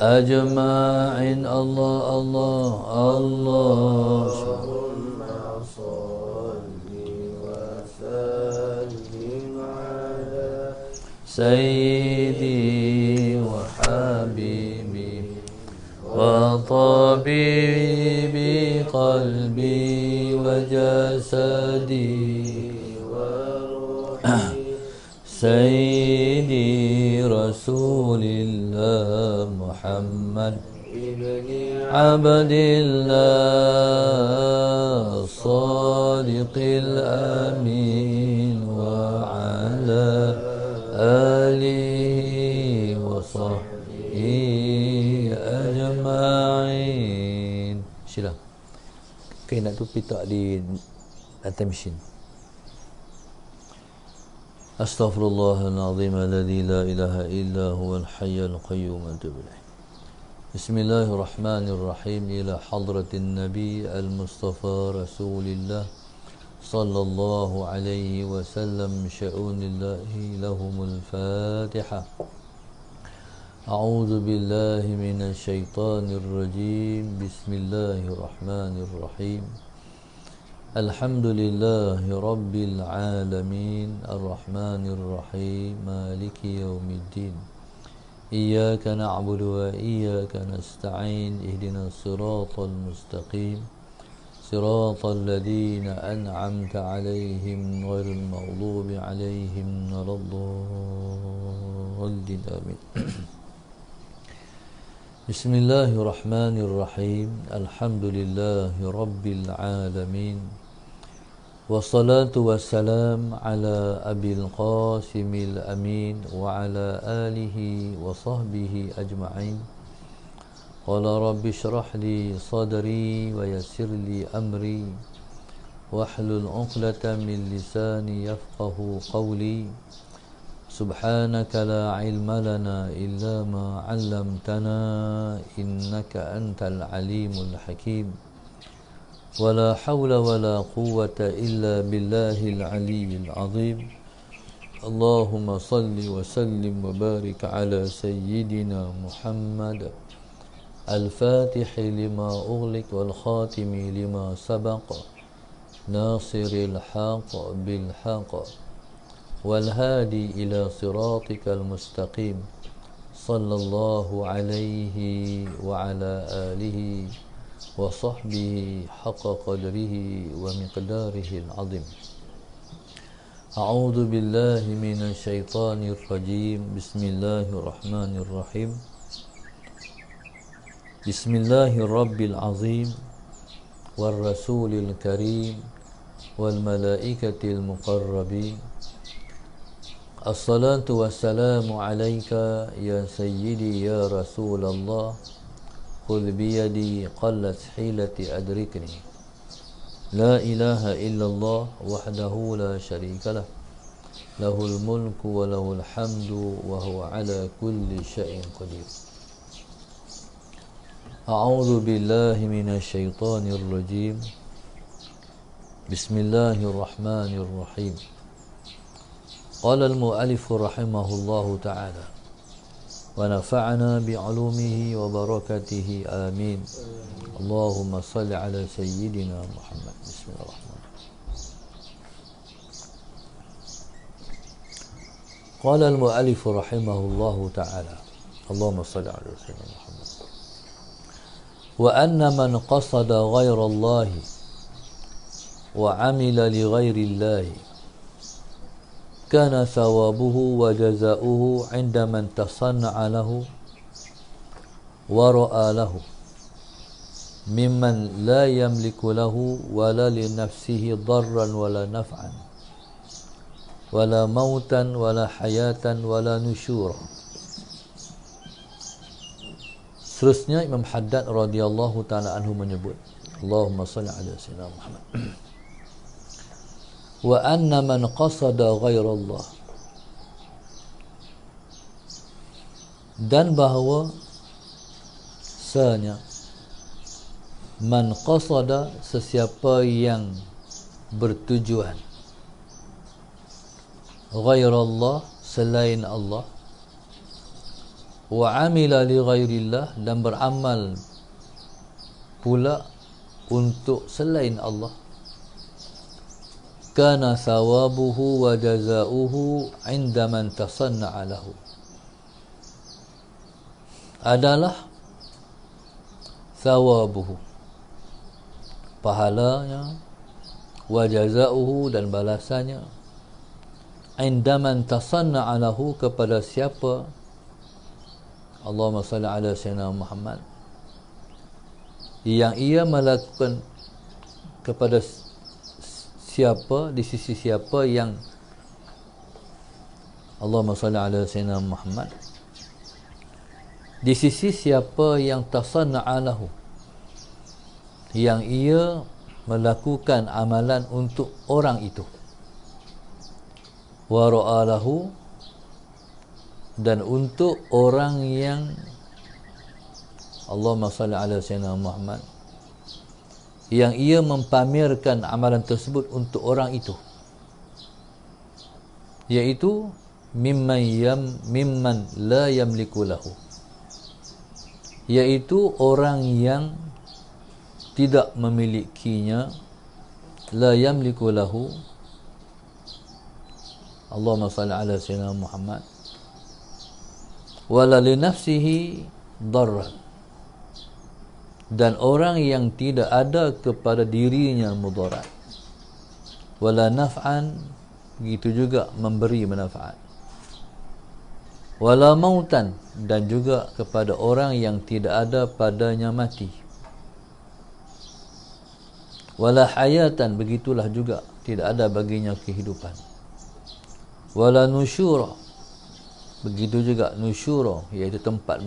أجمعين. الله الله الله. اللهم صل وسلم على سيدي وحبيبي وطبيبي قلبي وجسدي وروحي سيدي رسول الله محمد ابن عبد الله الصادق الأمين وعلى آله وصحبه أجمعين. Sila. Kain nak tu pitak di atas mesin. Astaghfirullahaladzim alladzi la ilaha illa huwal hayyul qayyum atubu ilaih. Bismillahirrahmanirrahim. Ila hadratin Nabi al-Mustafa Rasulillah sallallahu alaihi wasallam sya'unillahi lahumul Fatiha. A'udzu billahi minasy syaithanir rajim. Bismillahirrahmanirrahim. Alhamdulillahi rabbil alamin arrahmanir rahim maliki yaumiddin. Iyyaka na'budu wa iyyaka nasta'in ihdinas siratal mustaqim siratal ladzina an'amta 'alaihim ghairil maghdubi 'alaihim waladdallin. Amin. Bismillahirrahmanirrahim. Alhamdulillahi rabbil alamin. Wassalatu wassalam ala abil qasimil amin wa ala alihi wa sahbihi ajma'in. Qala rabbi syrah li sadri wa yassir li amri wahlul 'uqdatam min lisani yafqahu qawli. Subhanaka la ilma lana illa ma 'allamtana innaka antal alimul hakim. ولا حول ولا قوة إلا بالله العلي العظيم. اللهم صل وسلم وبارك على سيدنا محمد الفاتح لما أغلق والخاتم لما سبق ناصر الحق بالحق والهادي إلى صراطك المستقيم صلى الله عليه وعلى آله وصحبه حق قدره ومقداره العظيم. أعوذ بالله من الشيطان الرجيم. بسم الله الرحمن الرحيم. بسم الله الرب العظيم والرسول الكريم والملائكة المقربين. الصلاة والسلام عليك يا سيدي يا رسول الله. خذ بيدي قلت حيلتي أدركني. لا إله إلا الله وحده لا شريك له له الملك وله الحمد وهو على كل شيء قدير. أعوذ بالله من الشيطان الرجيم. بسم الله الرحمن الرحيم. قال المؤلف رحمه الله تعالى ونفعنا بعلومه وبركاته آمين. اللهم صل على سيدنا محمد. بسم الله الرحمن الرحيم. قال المؤلف رحمه الله تعالى اللهم صل على سيدنا محمد. وأن من قصد غير الله وعمل لغير الله كان ثوابه وجزاؤه عند من تصنع له ورأى له ممن لا يملك له ولا لنفسه ضرا ولا نفعا ولا موتا ولا حياة ولا نشورا. Seterusnya Imam Haddad radhiyallahu ta'ala anhu menyebut, Allahumma salli ala sayyidina Muhammad. Wa anna man qasada ghairallah, dan bahawa sesungguhnya man qasada, sesiapa yang bertujuan, ghairallah, selain Allah, wa amila li ghairillah, dan beramal pula untuk selain Allah, kana thawabuhu wa jazaohu 'inda man tasanna'a lahu, adalah thawabuhu, pahalanya, wa jazaohu, dan balasannya, 'inda man tasanna'a lahu, kepada siapa, Allahumma salli ala sayyidina Muhammad, yang ia melakukan, kepada siapa, di sisi siapa yang Allahumma salli ala sayyidina Muhammad, di sisi siapa yang tasanna'a lahu, yang ia melakukan amalan untuk orang itu, wa ra'alahu, dan untuk orang yang Allahumma salli ala sayyidina Muhammad, yang ia mempamerkan amalan tersebut untuk orang itu, iaitu mimman la yamliku lahu, iaitu orang yang tidak memilikinya, la yamliku lahu, Allahumma salli ala sayyidina Muhammad, wala li nafsihi darran, dan orang yang tidak ada kepada dirinya mudarat, wala naf'an, begitu juga memberi manfaat, wala mautan, dan juga kepada orang yang tidak ada padanya mati, wala hayatan, begitulah juga tidak ada baginya kehidupan, wala nusyura, begitu juga nusyura, iaitu tempat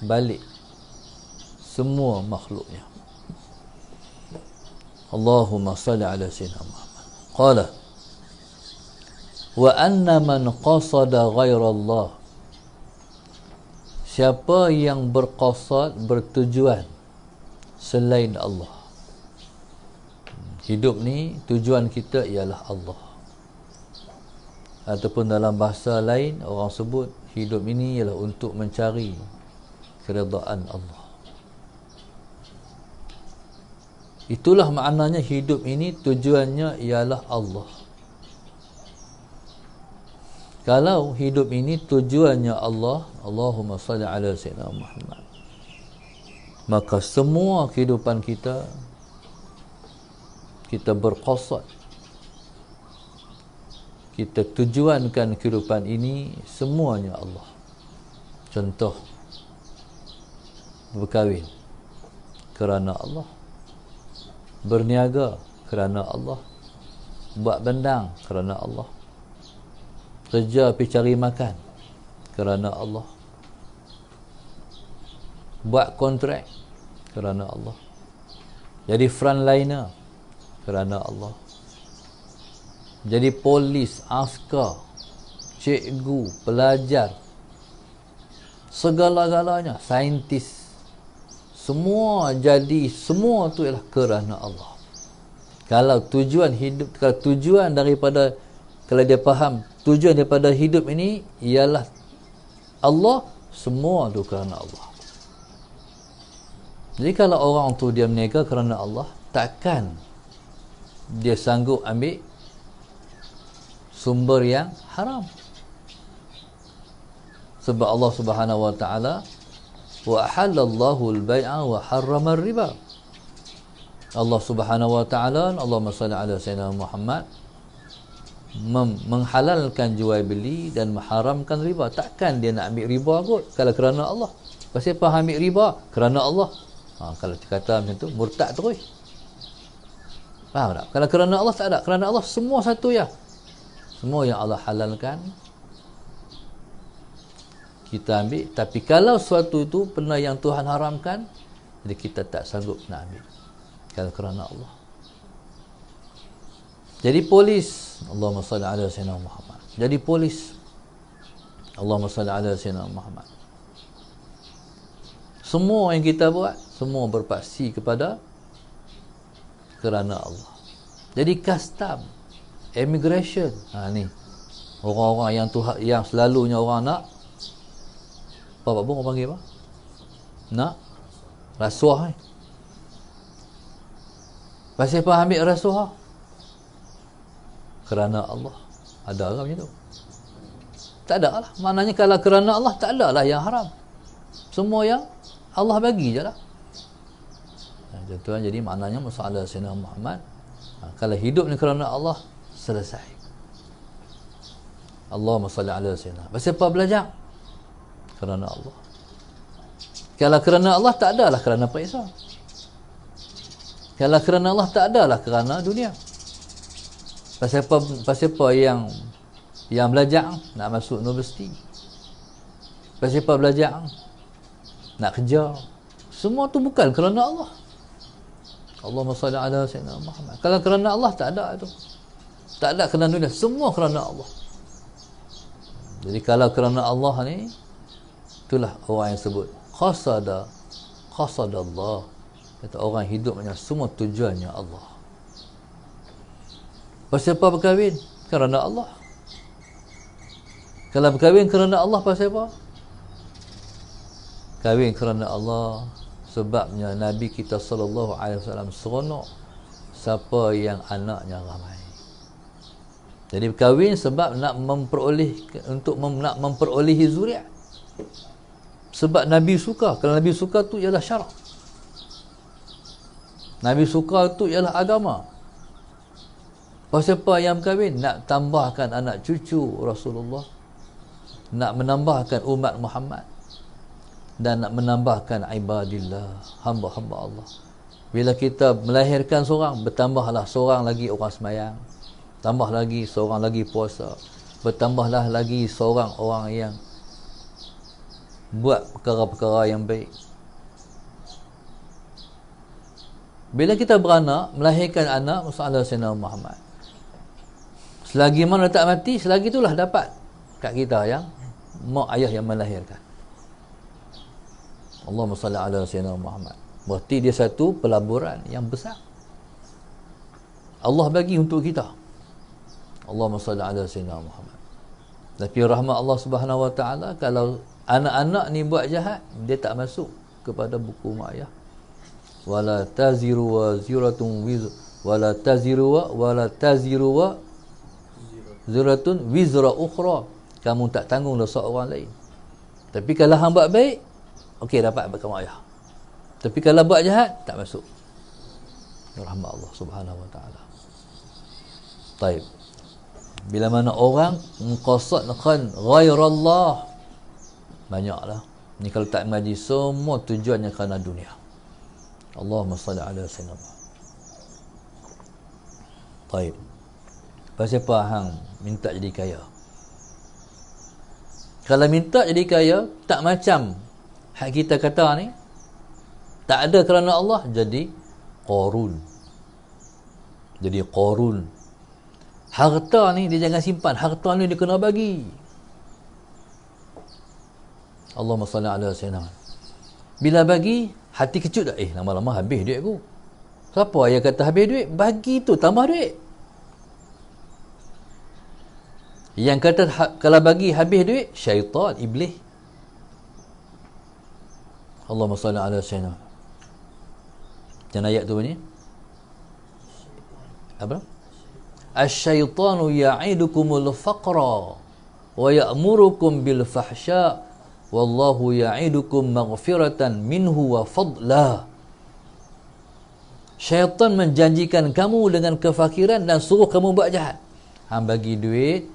balik semua makhluknya. Allahumma salli ala sayyidina Muhammad. Qala wa anna man qasada ghairallah, siapa yang berqasad, bertujuan selain Allah. Hidup ni tujuan kita ialah Allah, ataupun dalam bahasa lain orang sebut hidup ini ialah untuk mencari keredaan Allah. Itulah maknanya hidup ini tujuannya ialah Allah. Kalau hidup ini tujuannya Allah, Allahumma salli ala sayyidina Muhammad, maka semua kehidupan kita berqasad, kita tujuankan kehidupan ini semuanya Allah. Contoh, berkahwin kerana Allah, berniaga kerana Allah, buat bendang kerana Allah, kerja pergi cari makan kerana Allah, buat kontrak kerana Allah, jadi frontliner kerana Allah, jadi polis, askar, cikgu, pelajar, segala-galanya, saintis, semua tu ialah kerana Allah. Kalau tujuan hidup, kalau tujuan daripada, kalau dia faham tujuan daripada hidup ini ialah Allah, semua tu kerana Allah. Jadi kalau orang tu dia berniaga kerana Allah, takkan dia sanggup ambil sumber yang haram. Sebab Allah Subhanahu wa taala, wa ahallallahu al-bai'a wa harrama ar-riba. Allah Subhanahu wa taala, Allahumma salli ala sayyidina Muhammad, menghalalkan jual beli dan mengharamkan riba. Takkan dia nak ambil riba kot kalau kerana Allah. Pasal apa ambil riba? Kerana Allah. Kalau kata macam tu, murtad terus. Faham tak? Kalau kerana Allah tak ada. Kerana Allah semua satu ya. Semua yang Allah halalkan kita ambil. Tapi kalau suatu itu pernah yang Tuhan haramkan, jadi kita tak sanggup nak ambil kalau kerana Allah. Jadi polis, Allahumma salli ala sayyidina Muhammad. Jadi polis, Allahumma salli ala sayyidina Muhammad. Semua yang kita buat, semua berpaksi kepada kerana Allah. Jadi custom, immigration, ni orang-orang yang selalunya orang nak Pak Bung orang panggil apa? Nak rasuah ni. Pasal apa ambil rasuah? Kerana Allah. Ada ke macam tu? Tak ada lah. Maknanya kalau kerana Allah, tak ada lah yang haram. Semua yang Allah bagi je lah. Jadi maknanya masalah Sayyidina Muhammad, kalau hidup ni kerana Allah, selesai. Allahumma salli ala Sayyidina. Pasal apa belajar? Kerana Allah. Kalau kerana Allah, tak adalah kerana perisa. Kalau kerana Allah, tak adalah kerana dunia. Pasal apa yang belajar nak masuk universiti? Pasal apa belajar nak kerja? Semua tu bukan kerana Allah. Allahumma salli ala Sayyidina Muhammad. Kalau kerana Allah, tak ada itu. Tak ada kerana dunia. Semua kerana Allah. Jadi kalau kerana Allah ni, itulah orang yang sebut qasadallah. Kata orang hidupnya semua tujuannya Allah. Pasal apa berkahwin? Kerana Allah. Kalau berkahwin kerana Allah, pasal apa? Kahwin kerana Allah. Sebabnya Nabi kita sallallahu alaihi wasallam seronok siapa yang anaknya ramai. Jadi berkahwin sebab nak memperolehi zuriat. Sebab Nabi suka. Kalau Nabi suka tu ialah syarak. Nabi suka tu ialah agama. Pasal apa yang berkahwin? Nak tambahkan anak cucu Rasulullah, nak menambahkan umat Muhammad, dan nak menambahkan ibadillah, hamba-hamba Allah. Bila kita melahirkan seorang, bertambahlah seorang lagi orang semayang, tambah lagi seorang lagi puasa, bertambahlah lagi seorang orang yang buat perkara-perkara yang baik. Bila kita beranak, melahirkan anak, masalah Sayyidina Muhammad, selagi mana tak mati, selagi itulah dapat kat kita yang mak ayah yang melahirkan. Allahumma salli ala Sayyidina Muhammad. Berarti dia satu pelaburan yang besar Allah bagi untuk kita. Allahumma salli ala Sayyidina Muhammad. Tapi rahmat Allah Subhanahu wa taala, kalau anak-anak ni buat jahat, dia tak masuk kepada buku mak ayah. Wala taziru waziratun wala taziru wa ziratun wizra ukhra. Kamu tak tanggung dosa orang lain. Tapi kalau hang buat baik, okey, dapat bersama ayah. Tapi kalau buat jahat, tak masuk. Rahmat Allah Subhanahu wa taala. Baik. Bila mana orang mengqasadkan ghairallah, banyaklah. Ni kalau tak mengaji, semua tujuannya kerana dunia. Allahumma salli ala sayyidina. Baik. Pasal apa hang minta jadi kaya? Kalau minta jadi kaya, tak macam hak kita kata ni, tak ada kerana Allah, jadi Qarun. Jadi Qarun. Harta ni dia jangan simpan. Harta ni dia kena bagi. Allahumma salli ala sayyidina. Bila bagi, hati kecut tak? Lama-lama habis duit aku. Siapa yang kata habis duit? Bagi tu, tambah duit. Yang kata kalau bagi habis duit, syaitan, iblis. Allahumma salli ala sayyidina. Macam ayat tu bunyi? Apa? Asy-syaitanu ya'idukumul faqra wa ya'murukum bil fahsya wallahu ya'idukum maghfiratan minhu wa fadla. Syaitan menjanjikan kamu dengan kefakiran dan suruh kamu buat jahat. Hang bagi duit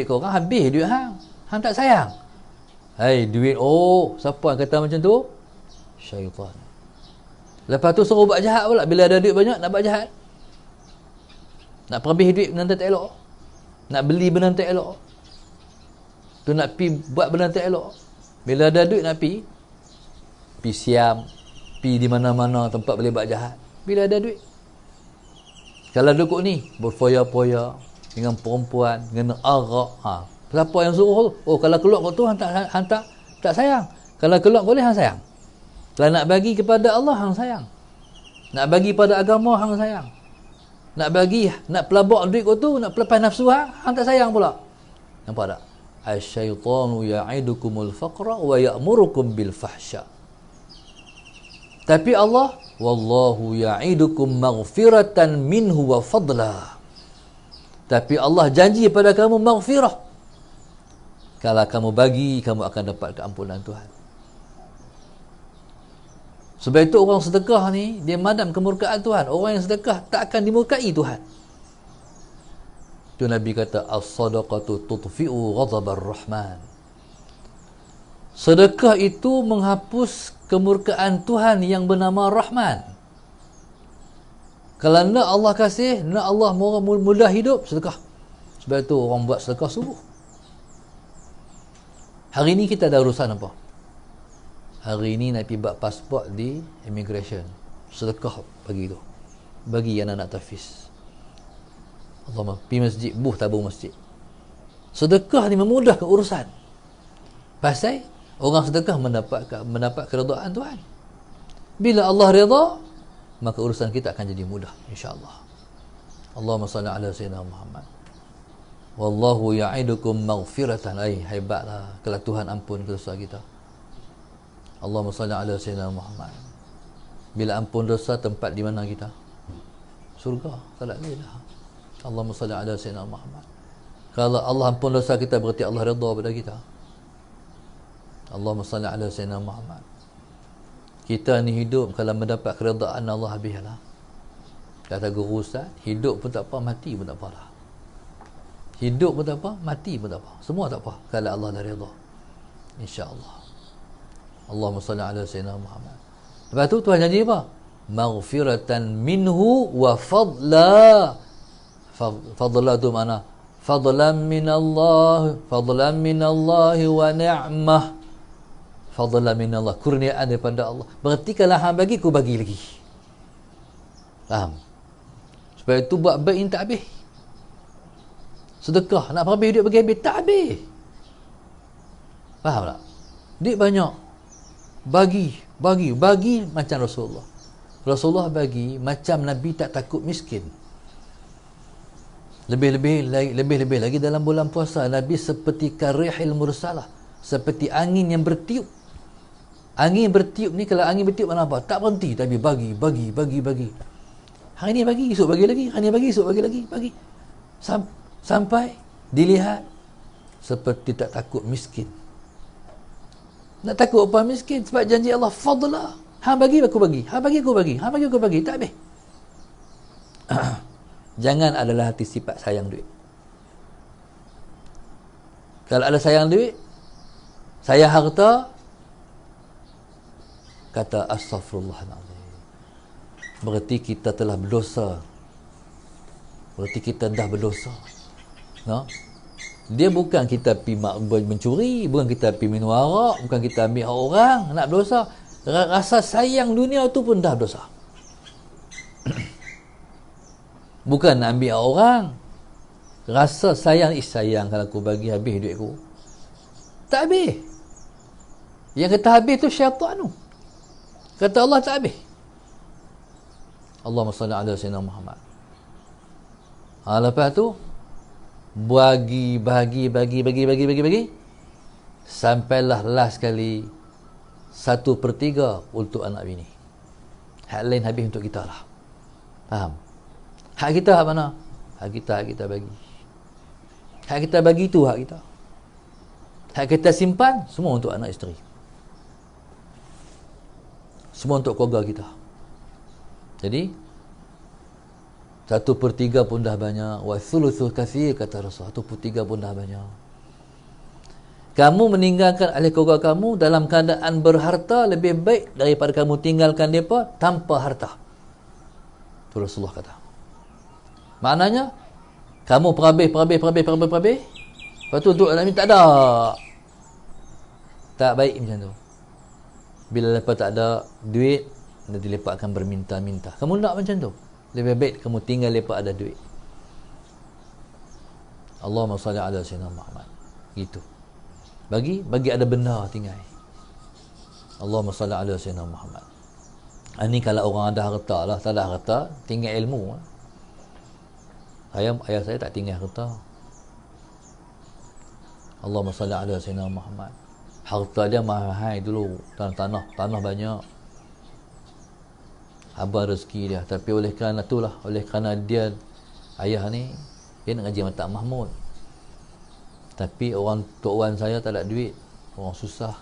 ke orang, habis duit hang. Hang tak sayang. Hai, duit, oh, siapa yang kata macam tu? Syaitan. Lepas tu suruh buat jahat pula. Bila ada duit banyak, nak buat jahat. Nak perhabis duit benda tak elok. Nak beli benda tak elok. Tu nak pi buat benda tak elok. Bila ada duit nak pi siam, pi di mana-mana tempat boleh buat jahat. Bila ada duit. Kalau duduk ni berfoya-foya dengan perempuan, dengan arak, siapa yang suruh tu? Oh, kalau keluar kat tu hang tak sayang. Kalau keluar boleh hang sayang. Kalau nak bagi kepada Allah, hang sayang. Nak bagi pada agama, hang sayang. Nak bagi, nak pelabak duit kau tu, nak pelepas nafsu hang tak sayang pula. Nampak tak? asyaitanu ya'idukumul faqra wa ya'murukum bil fahsya. Tapi Allah, wallahu ya'idukum maghfiratan minhu wa fadla. Tapi Allah janji pada kamu maghfirah. Kalau kamu bagi, kamu akan dapat keampunan Tuhan. Sebab itu orang sedekah ni, dia madam kemurkaan Tuhan. Orang yang sedekah tak akan dimurkai Tuhan. Itu Nabi kata, as-sadaqatu tudfi'u ghadabar rahman. Sedekah itu menghapus kemurkaan Tuhan yang bernama Rahman. Kalau nak Allah kasih, nak Allah mudah hidup, sedekah. Sebab itu orang buat sedekah subuh. Hari ni kita ada urusan apa? Hari ni nak pergi buat pasport di immigration. Sedekah bagi tu. Bagi anak-anak tahfiz. Allah pergi masjid, tabung masjid. Sedekah ni memudahkan urusan. Pasal orang sedekah mendapat keredaan Tuhan. Bila Allah redha, maka urusan kita akan jadi mudah, insya-Allah. Allahumma salli ala sayyidina Muhammad. Wallahu ya'idukum maghfiratan. Hebatlah kalau Tuhan ampun dosa kita. Allahumma salli ala sayyidina Muhammad. Bila ampun dosa, tempat di mana kita? Surga. Tak ada lain dah. Allahumma salli ala sayyidina Muhammad. Kalau Allah ampun dosa kita, berarti Allah redha pada kita. Allahumma salli ala sayyidina Muhammad. Kita ni hidup kalau mendapat keredaan Allah, habislah. Kata guru Ustaz, hidup pun tak apa, mati pun tak apa lah. Hidup pun tak apa, mati pun tak apa. Semua tak apa kalau Allah dah redha. InsyaAllah. Allahumma salli ala sayyidina Muhammad. Lepas tu Tuhan janji apa? Maghfiratan minhu wa fadla. Fadla tu mana? Fadlan minallah wa ni'mah. Fadlan minallah, kurniaan daripada Allah. Berarti kalau hang bagi, aku bagi lagi. Faham? Sebab itu buat baik ni tak habis. Sedekah nak habis duit bagi habis, tak habis. Faham tak? Duit banyak, bagi macam Rasulullah bagi macam Nabi tak takut miskin. Lebih-lebih lagi dalam bulan puasa, Nabi seperti karihil mursalah, seperti angin yang bertiup. Angin bertiup ni, kalau angin bertiup mana apa? Tak berhenti, tapi bagi. Hari ni bagi, esok bagi lagi. Hari ni bagi, esok bagi lagi. Bagi. Sampai dilihat seperti tak takut miskin. Nak takut apa miskin? Sebab janji Allah, fadla. Hang bagi, aku bagi. Hang bagi, aku bagi. Hang bagi, aku bagi. Tak habis. Jangan adalah hati sifat sayang duit. Kalau ada sayang duit, sayang harta, kata astaghfirullahaladzim, berarti kita telah berdosa. Berarti kita dah berdosa. No? Dia bukan kita pergi mencuri, bukan kita pergi minum arak, bukan kita ambil hak orang, nak berdosa. Rasa sayang dunia tu pun dah dosa. Bukan nak ambil hak orang. Rasa sayang, sayang kalau aku bagi habis duit aku. Tak habis. Yang kata habis tu syaitan tu. Kata Allah tak habis. Allahumma salli ala sayyidina Muhammad. Lepas tu bagi sampailah last kali 1/3 untuk anak bini. Hak lain habis untuk kita lah. Faham? Hak kita hak mana? Hak kita bagi. Hak kita bagi tu hak kita. Hak kita simpan semua untuk anak isteri. Semua untuk keluarga kita. Jadi 1/3 pun dah banyak. Wa thuluthu kathir, kata Rasul. 1/3 pun dah banyak. Kamu meninggalkan ahli keluarga kamu dalam keadaan berharta lebih baik daripada kamu tinggalkan mereka tanpa harta. Itu Rasulullah kata. Maknanya kamu perhabis. Lepas tu untuk anak tak ada. Tak baik macam tu. Bila lepas tak ada duit, nanti lepas akan berminta-minta. Kamu nak macam tu? Lebih baik kamu tinggal lepas ada duit. Allahumma salli ala sayyidina Muhammad. Gitu. Bagi ada benda tinggal. Allahumma salli ala sayyidina Muhammad. Ini kalau orang ada harta lah, tak ada harta, tinggal ilmu. Ayah saya tak tinggal harta. Allahumma salli ala Sayyidina Muhammad. Harta dia mahal dulu, tanah banyak, abang rezeki dia. Tapi oleh kerana itulah, oleh kerana dia, ayah ni, dia nak ngaji Mata Mahmud. Tapi orang Tok Wan saya tak ada duit, orang susah.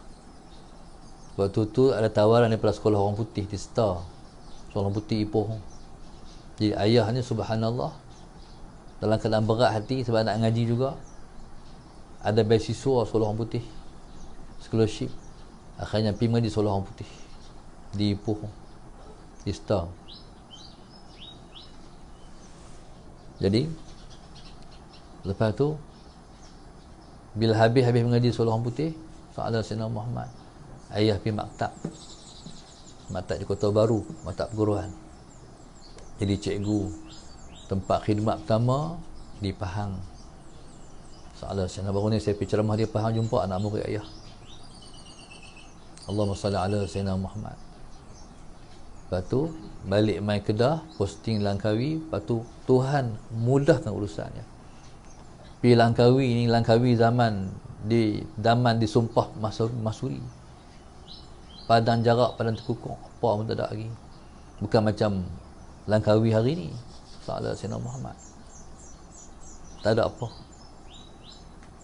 Waktu tu ada tawaran daripada sekolah orang putih di Star, sekolah orang putih Ipoh. Jadi ayah ni subhanallah, dalam keadaan berat hati sebab nak ngaji juga, ada beasiswa sekolah orang putih, scholarship. Akhirnya pergi mengaji sekolah orang putih di Ipoh, di Star. Jadi lepas tu bila habis mengaji sekolah orang putih, soalan Sayyidina Muhammad, ayah pergi maktab di Kota Baru, maktab perguruan. Jadi cikgu, tempat khidmat pertama di Pahang. Soalan Sayyidina, baru ni saya pergi ceramah di Pahang, jumpa anak murid ayah. Allahumma salli ala Sayyidina Muhammad. Lepas tu balik mai Kedah, posting Langkawi. Lepas tu Tuhan mudahkan urusannya. Pergi Langkawi ni, Langkawi zaman disumpah Masuri, padang jarak, padang terkukuk, apa pun tak ada lagi. Bukan macam Langkawi hari ni. Soalan Sayyidina Muhammad, tak ada apa.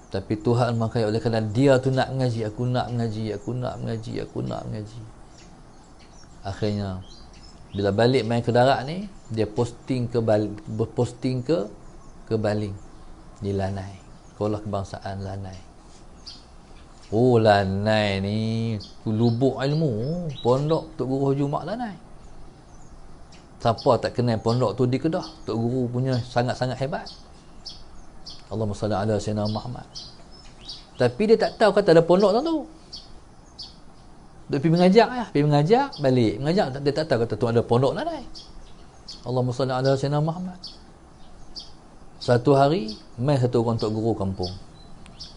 Tapi Tuhan makai, oleh kerana dia tu nak mengaji, aku nak mengaji. Akhirnya bila balik main ke darat ni, dia posting ke Baling di Lanai, sekolah kebangsaan Lanai. Oh, Lanai ni lubuk ilmu, pondok Tok Guru Jumak Lanai. Siapa tak kenal pondok tu di Kedah? Tok Guru punya sangat-sangat hebat. Allahumma salli ala Sayyidina Muhammad. Tapi dia tak tahu kata ada pondok tu. Dia pergi mengajak balik. Mengajak, dia tak tahu kata tu ada pondok Lanai. Allahumma salli ala Sayyidina Muhammad. Satu hari, mai satu orang Tok Guru kampung.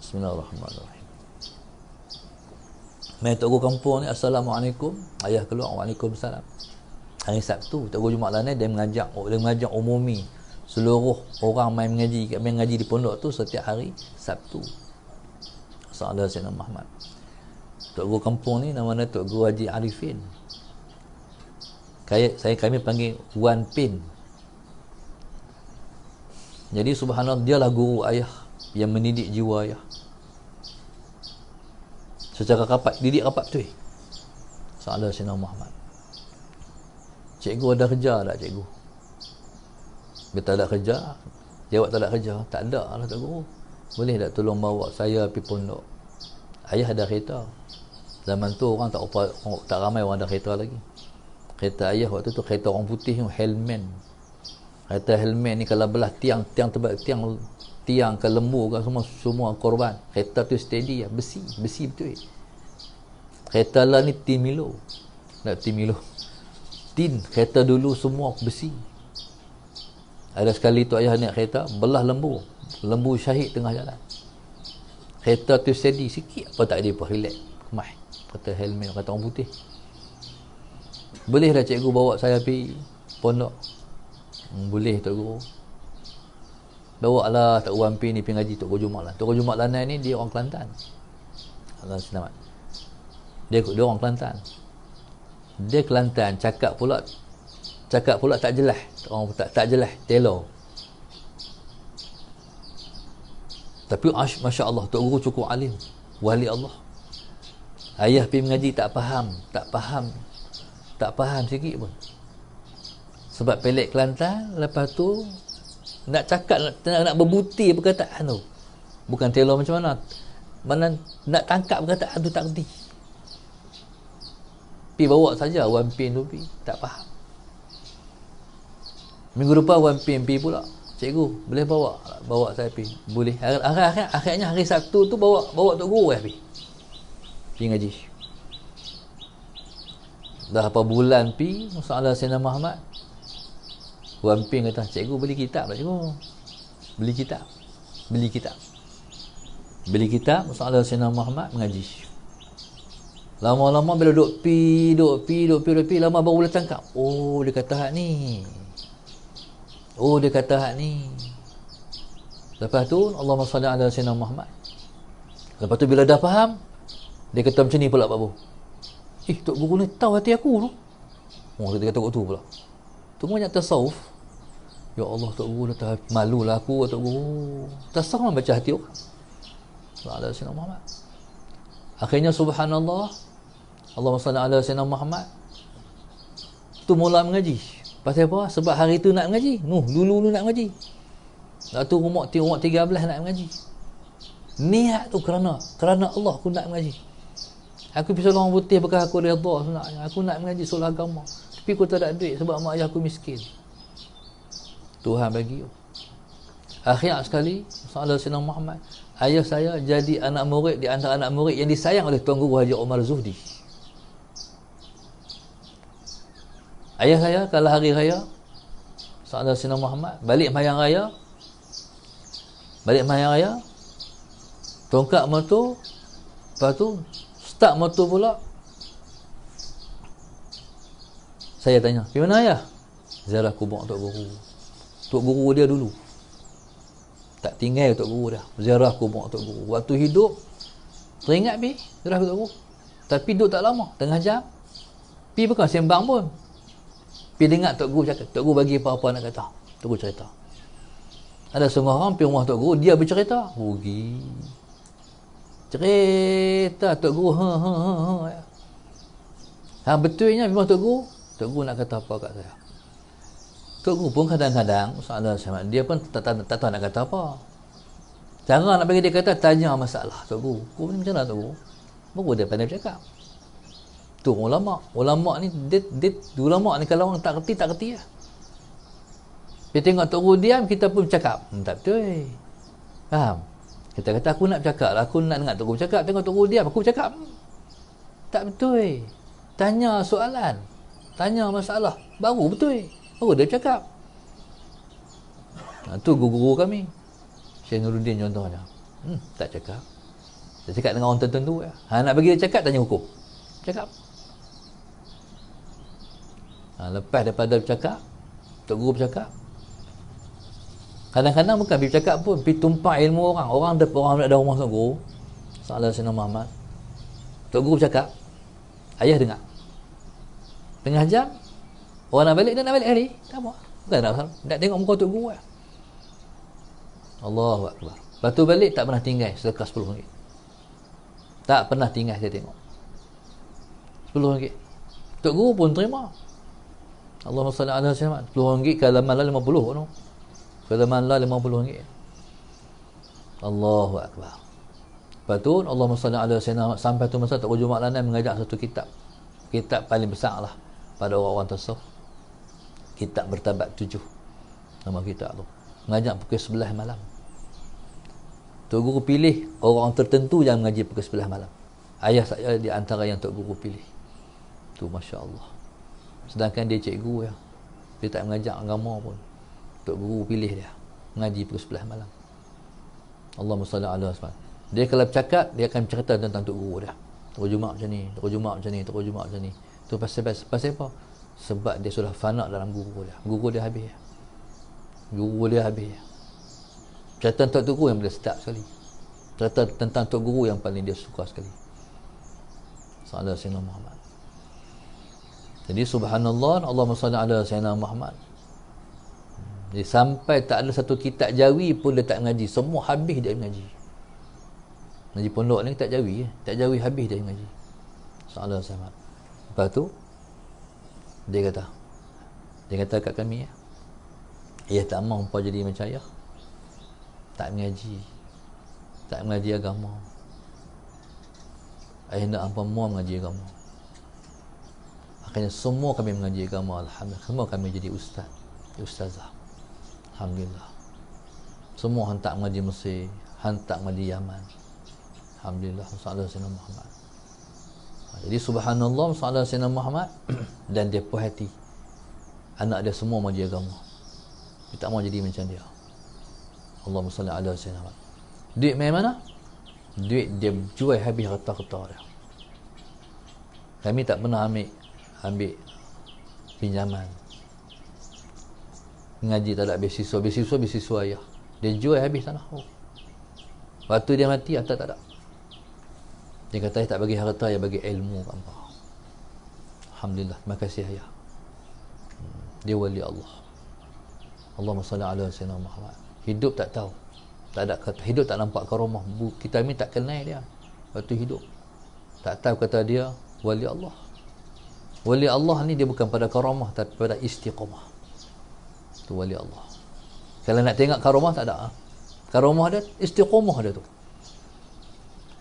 Bismillahirrahmanirrahim. Mai Tok Guru kampung ni, Assalamualaikum. Ayah keluar, Waalaikumsalam. Hari Sabtu, Tok Guru Jumak Lanai, dia mengajak umumi seluruh orang main mengaji di pondok tu setiap hari Sabtu. Sallallahu alaihi wasallam Muhammad. Tok Guru kampung ni nama dia Tok Guru Haji Arifin. Kami panggil Wan Pin. Jadi subhanallah, dialah guru ayah yang mendidik jiwa ayah secara rapat, didik rapat betul. Sallallahu alaihi wasallam Muhammad. Cikgu ada kerja tak cikgu? Dia tak ada kerja. Jawab tak ada kerja. Tak ada lah Tok Guru. Boleh tak tolong bawa saya pergi pondok? Ayah ada kereta. Zaman tu orang tak ramai orang ada kereta lagi. Kereta ayah waktu tu kereta orang putih, Hellman. Kereta Hellman ni kalau belah tiang ke lembu ke semua korban. Kereta tu steady lah, besi betul. Kereta lah ni tin Milo. Tin kereta dulu semua besi. Ada sekali tu ayah naik kereta, belah lembu syahid tengah jalan. Kereta tu steady sikit, apa tak ada apa, relax, kemah. Kata helmet, kata orang putih. Boleh dah cikgu bawa saya pergi pondok? Boleh Tok Guru. Bawa lah Tok Guru Ampir ni pergi ngaji Tok Guru Jumak Lanai. Tok Guru Jumak Lanai ni dia orang Kelantan. Allah selamat. Dia orang Kelantan. Dia Kelantan, cakap pula tak jelas. Orang tak jelas, telo. Tapi masya-Allah, Tok Guru cukup alim, wali Allah. Ayah pergi mengaji tak faham sikit pun. Sebab pelik Kelantan, lepas tu nak cakap, nak berbuti perkataan tu. Bukan telo macam mana nak tangkap perkataan tu tak reti. Pergi bawa saja Wan Pin tu pergi, tak faham. Minggu depan Wan Pin pergi pula. Cikgu, boleh bawa saya pergi? Boleh. Akhirnya hari Sabtu tu bawa Tok Guru pergi ngaji. Dah berapa bulan pergi, masalah Sayyidina Muhammad. Wan Pin kata, cikgu beli kitab tak cikgu? Beli kitab, masalah Sayyidina Muhammad mengaji. Lama-lama bila duk pi, lama baru boleh tangkap. Oh, dia kata hak ni. Lepas tu Allahumma salli ala Sayyidina Muhammad. Lepas tu bila dah faham, dia kata macam ni pula Pak Bu. Tok Guru ni tahu hati aku tu. Oh, dia kata tu pula. Tu banyak tasawuf. Ya Allah, Tok Guru dah malulah aku, Tok Guru. Tasawuf baca hati orang. Sallallahu alaihi Muhammad. Akhirnya subhanallah, Allahumma salli ala sayyidina Muhammad. Tu mula mengaji. Pasal apa? Sebab hari tu nak mengaji. Dulu nak mengaji. Lepas tu umur 13 nak mengaji. Niat tu kerana Allah aku nak mengaji. Aku pisau orang putih bekas aku redha sebenarnya. Aku nak mengaji soal agama. Tapi aku tak ada duit sebab mak ayah aku miskin. Tuhan bagi. Akhir sekali, sallallahu alaihi Muhammad, ayah saya jadi anak murid di antara anak murid yang disayang oleh Tuan Guru Haji Omar Zuhdi. Ayah saya kalau hari raya, sallallahu alaihi Muhammad, balik mayang raya, tongkat motor, lepas tu start motor pula. Saya tanya, "Di mana ayah?" "Ziarah kubur Tok Guru." Tok Guru dia dulu tak tinggal Tok Guru dah. Ziarah kubur Tok Guru. Waktu hidup teringat ziarah Tok Guru. Tapi duduk tak lama, tengah jam. Bukan sembang pun. Dengar Tok Guru cakap, Tok Guru bagi apa-apa nak kata. Tok Guru cerita. Ada setengah orang pergi rumah Tok Guru, dia bercerita. Rugi. Cerita Tok Guru betulnya memang Tok Guru nak kata apa kat saya. Tok Guru pun kadang-kadang dia pun tak tahu nak kata apa. Cara nak bagi dia kata, tanya masalah Tok Guru. Guru ni macam mana Tok Guru? Baru dia pandai bercakap. Tu ulama ni dia ulama ni kalau orang tak kerti lah. Dia tengok Tok Guru diam, kita pun bercakap. Tak betul. Faham? Kita kata aku nak bercakap lah, aku nak dengar Tok Guru bercakap, tengok Tok Guru diam, aku bercakap. Tak betul. Tanya soalan, tanya masalah, baru betul. Baru dia bercakap. Tu guru kami, Syekh Nuruddin contohnya. Tak cakap. Dia cakap dengan orang tertentu ya. Nak bagi dia cakap, tanya hukum. Cakap. Lepas daripada bercakap, Tok Guru bercakap. Kadang-kadang bukan pergi bercakap pun, pergi tumpah ilmu orang. Orang ada rumah Tok Guru, sallallahu alaihi Muhammad. Tok Guru bercakap, ayah dengar. Tengah jam, orang nak balik, dia nak balik hari. Tak apa. Bukan nak tengok muka Tok Guru lah. Allahu Akbar. Lepas tu balik, tak pernah tinggal sedekah RM10. Tak pernah tinggal saya tengok. RM10. Tok Guru pun terima. Allahumma salli ala sayyidina RM10 kalau malah 50 tu. Kalau malah RM50. Allahu Akbar. Lepas tu Allahumma salli ala sayyidina, sampai tu masa Tok Guru Jumaat Lanai mengajak satu kitab paling besar lah pada orang-orang tasawuf. Kitab Bertabat 7 nama kitab tu. Mengajak pukul 11 malam. Tok Guru pilih orang tertentu yang mengaji pukul 11 malam. Ayah saya di antara yang Tok Guru pilih. Tu Masya Allah. Sedangkan dia cikgu ya. Dia tak mengajak agama pun. Tok Guru pilih dia mengaji pukul 11 malam. Allahumma salli ala Muhammad. Dia kalau bercakap, dia akan bercerita tentang Tok Guru dia. Tok Jumaat macam ni, Tok Jumaat macam ni, Tok Jumaat macam ni. Tu pasal apa? Sebab dia sudah fana dalam guru dia. Guru dia habis. Cerita Tok Guru yang boleh sedap sekali. Cerita tentang Tok Guru yang paling dia suka sekali. Sallallahu alaihi Muhammad. Jadi subhanallah, Allahumma salli ala sayyidina Muhammad. Jadi sampai tak ada satu kitab Jawi pun dia tak mengaji. Semua habis dia mengaji. Mengaji pondok ni tak Jawi. Tak Jawi habis dia mengaji. Sallallahu alaihi wasallam. Lepas tu dia kata kat kami ya. Ia tak mahu apa jadi macam ayah. Tak mengaji agama. Ayah nak apa mau mengaji agama. Akhirnya semua kami mengaji agama, alhamdulillah. Semua kami jadi ustazah. Alhamdulillah. Semua hantar mengaji Mesir, hantar mengaji Yaman. Alhamdulillah, sallallahu alaihi Muhammad. Jadi subhanallah, sallallahu alaihi Muhammad. Dan dia puas hati anak dia semua mengaji agama. Dia tak mau jadi macam dia. Allahumma salli ala sayyidina Muhammad. Duit main mana? Duit dia jual habis harta-harta dia. Kami tak pernah ambil pinjaman. Mengaji tak ada beasiswa ayah. Dia jual habis tanah. Waktu dia mati harta tak ada. Dia kata, tak bagi harta, yang bagi ilmu kat hangpa. Alhamdulillah, terima kasih ayah. Dia wali Allah. Allahumma salli ala sayyidina Muhammad. Hidup tak tahu, tak ada kata, hidup tak nampak karamah. Kita ni tak kenal dia waktu hidup, tak tahu kata dia wali Allah. Wali Allah ni dia bukan pada karamah, tapi pada istiqamah. Tu wali Allah. Kalau nak tengok karamah, tak ada. Karamah dia istiqamah dia tu.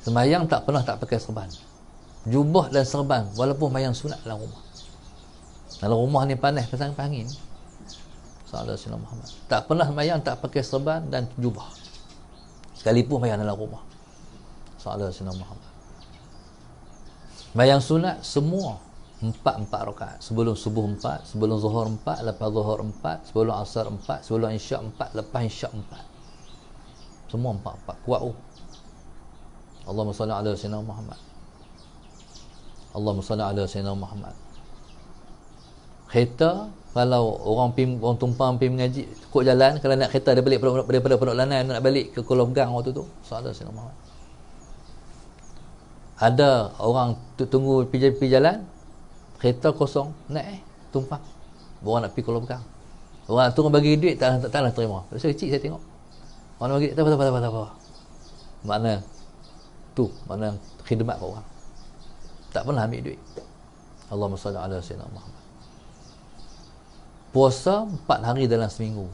Sembahyang tak pernah tak pakai serban, jubah dan serban, walaupun sembahyang sunat dalam rumah. Dalam rumah ni panas, pasang angin. Sallallahu alaihi Muhammad. Tak pernah sembahyang tak pakai serban dan jubah, sekalipun sembahyang dalam rumah. Sallallahu alaihi Muhammad. Sembahyang sunat semua 4 rakaat. Sebelum subuh 4, sebelum zuhur 4, lepas zuhur 4, sebelum asar 4, sebelum isyak 4, lepas isyak 4. Semua 4. Kuat tu. Allahumma salli ala sayyidina Muhammad. Allahumma salli ala sayyidina Muhammad. Kereta, kalau orang tumpang pergi mengaji kok jalan, kalau nak kereta dia balik daripada Pondok Lanai nak balik ke Kuala Pegang waktu tu, sallallahu alaihi wasallam. Ada orang tunggu pergi jalan, kereta kosong, naik tumpang. Orang nak pergi Kuala Pegang. Orang tunggu bagi duit tak terima. Saya kecil saya tengok. Orang bagi tak apa. Mana tu, mana khidmat kat orang. Tak pernah ambil duit. Allahumma salli ala sayyidina Muhammad. Puasa 4 hari dalam seminggu.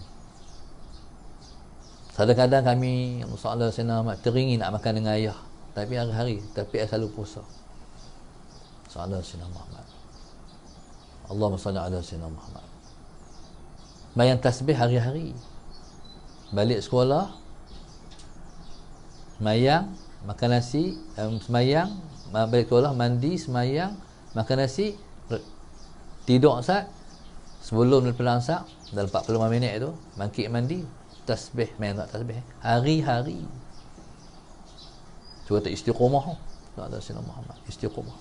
Kadang-kadang kami sallallahu alaihi wasallam teringin nak makan dengan ayah, tapi hari-hari, tapi saya selalu puasa. Sallallahu alaihi Muhammad. Allahumma salli ala sayyidina Muhammad. Bayang tasbih hari-hari. Balik sekolah, semayang, makan nasi, semayang, balik sekolah, mandi, semayang, makan nasi, tidur asar. Sebelum daripada asar, dalam 45 minit tu, bangkit mandi, tasbih, main tak tasbih. Hari-hari. Cuba tak istiqamah. Tak ada Sayyidina Muhammad. Istiqamah.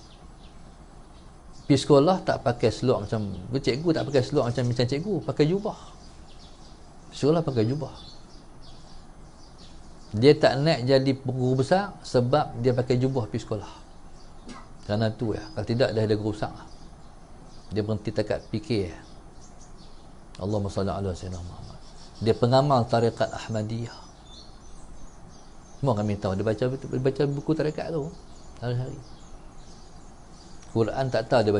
Pergi sekolah tak pakai seluk macam cikgu, tak pakai seluk macam cikgu, pakai jubah. Sekolah pakai jubah. Dia tak nak jadi guru besar sebab dia pakai jubah pergi sekolah. Kerana tu ya. Kalau tidak dia ada guru besar. Dia berhenti takat fikir. Allahumma salli ala sayyidina Muhammad. Dia pengamal tarekat Ahmadiyah. Semua kami tahu dia baca buku tarekat tu hari-hari. Quran tak tahu dia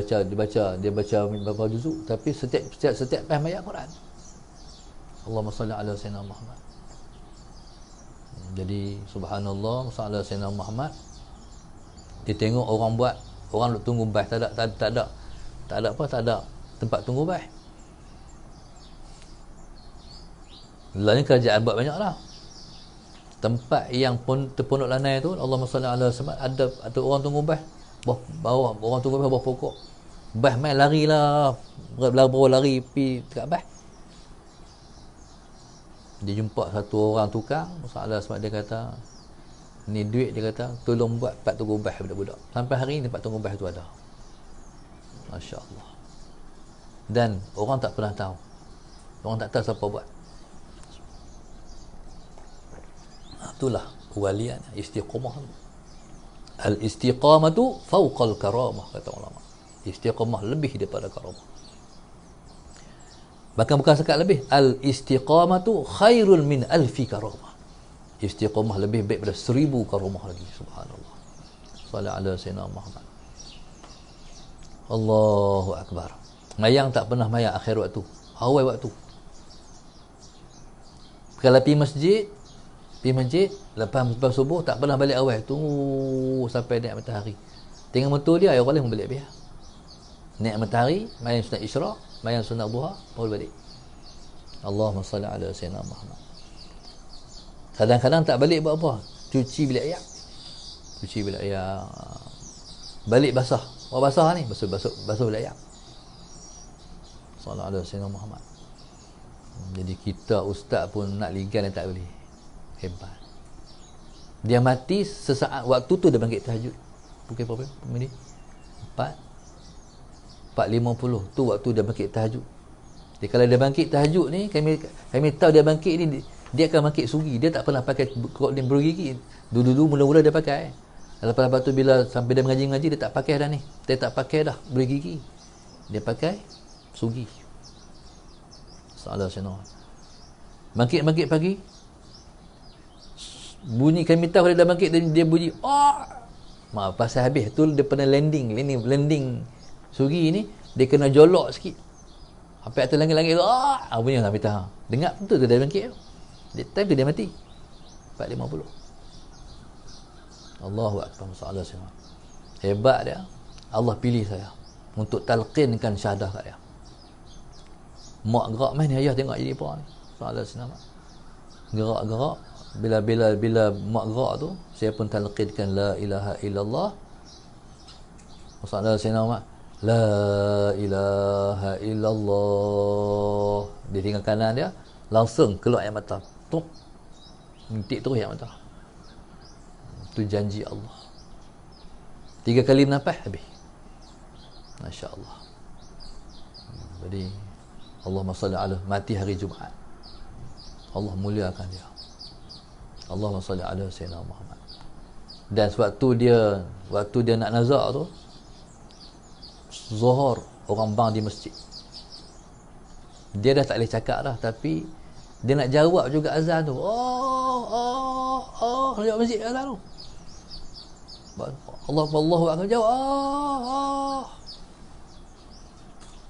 baca berapa juzuk, tapi setiap ayat Quran. Allahumma salli ala sayyidina Muhammad. Jadi subhanallah, sallallahu alaihi wasallam Muhammad. Dia tengok orang buat, orang duk tunggu bas, tak ada tempat tunggu bas. Lain kerajaan buat banyak lah. Tempat yang Pondok Lanai tu, Allahumma salli ala sayyidina, ada orang tunggu bas bawah, orang tunggu bas bawah pokok. Bas main larilah, lari pergi dekat bas. Dia jumpa satu orang tukang, masalah sebab dia kata, ni duit, dia kata, tolong buat tempat tunggu bas budak-budak. Sampai hari ni tempat tunggu bas tu ada. Masya Allah. Dan orang tak pernah tahu. Orang tak tahu siapa buat. Itulah kewalian, istiqamah. Al-istiqamatu fawqal karamah, kata ulama. Istiqamah lebih daripada karamah. Bahkan bukan sekat lebih, al-istiqamatu khairul min alfi karamah. Istiqamah lebih baik daripada 1000 karamah lagi. Subhanallah. Sallallahu alaihi sayyidina Muhammad. Allahu akbar. Mayang tak pernah mayang akhir waktu, awal waktu. Kalau pergi masjid, lepas subuh tak pernah balik awal, tunggu sampai naik matahari. Tengok motor dia, ayah boleh balik biar. Naik matahari, mayang sunat isyraq, mayang sunat duha, baru balik. Allahumma salli ala sayyidina Muhammad. Kadang-kadang tak balik buat apa? Cuci bilik air. Balik basah. Basah ni, basuh bilik air. Sallallahu alaihi wasallam Muhammad. Jadi kita ustaz pun nak ligan tak boleh. Hebat. Dia mati sesaat waktu tu dia bangkit tahajud. Pukul berapa minit? 4:50 tu waktu dia bangkit tahajud. Jadi kalau dia bangkit tahajud ni, kami tahu dia bangkit ni, dia akan bangkit sugi. Dia tak pernah pakai kodin bergigi. Dulu-dulu mula-mula dia pakai. Lepas tu bila sampai dia mengaji dia tak pakai dah ni. Dia tak pakai dah beri gigi. Dia pakai sugi. Salah senang. Bangkit pagi. Bunyi kami tahu dia dah bangkit, dia bunyi maaf pasal habis tu dia pernah landing sugi ni dia kena jolok sikit sampai atas langit-langit tu bunyi sampai tahu dengar betul tu dia bangkit tu. Dia time tu dia mati 4.50. Allahu akbar. Salah semua. Hebat dia. Allah pilih saya untuk talqinkan syahadah kat dia. Mak gerak main ni, ayah tengok jadi apa ni. Salah semua. Gerak bila mak gerak tu saya pun talqinkan la ilaha illallah. Salah semua. La ilaha illallah. Dia tinggal kanan dia langsung keluar air mata. Tok. Mintik terus air mata. Itu janji Allah. 3 kali bernafas habis. Masya-Allah. Jadi Allahumma salli ala mati hari Jumaat. Allah muliakan dia. Allahumma salli ala sayyidina Muhammad. Dan waktu dia nak nazak tu Zuhur orang bang di masjid. Dia dah tak boleh cakap dah tapi dia nak jawab juga azan tu. Jawab masjid azan tu. Allahu akbar jawab.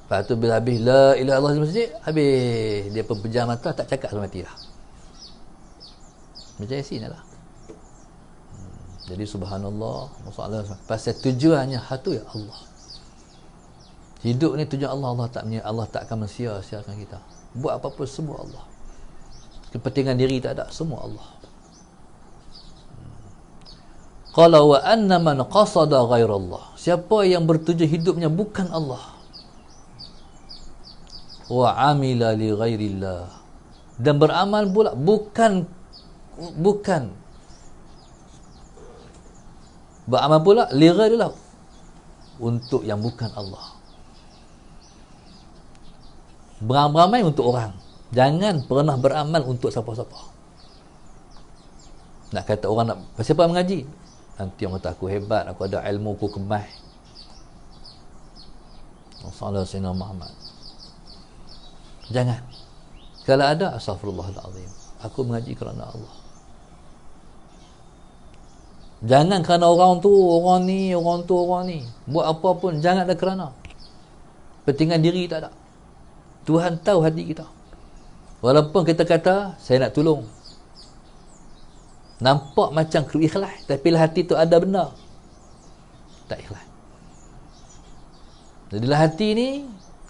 Lepas tu bila habis la ilaha illallah di masjid, habis dia pun pejam mata tak cakap sampai mati dah. Macam Yasin lah. Jadi subhanallah, masalah pasal tujuannya satu ya Allah. Hidup ni tujuan Allah tak akan mensia-siakan kita. Buat apa-apa semua Allah. Kepentingan diri tak ada, semua Allah. Qala wa anna man qasada ghairallah. Siapa yang bertujuan hidupnya bukan Allah. Wa amila li ghairillah. Dan beramal pula bukan beramal pula li ghairillah, untuk yang bukan Allah. Beramal untuk orang. Jangan pernah beramal untuk siapa-siapa. Nak kata orang nak siapa mengaji, nanti orang kata aku hebat, aku ada ilmu, aku kemas. Sallallahu alaihi Muhammad. Jangan. Kalau ada, astaghfirullahalazim, aku mengaji kerana Allah. Jangan kerana orang tu, orang ni. Buat apa pun jangan ada kerana. Pentingan diri tak ada. Tuhan tahu hati kita. Walaupun kita kata saya nak tolong, nampak macam ikhlas, tapi lah hati tu ada benda tak ikhlas. Jadilah hati ni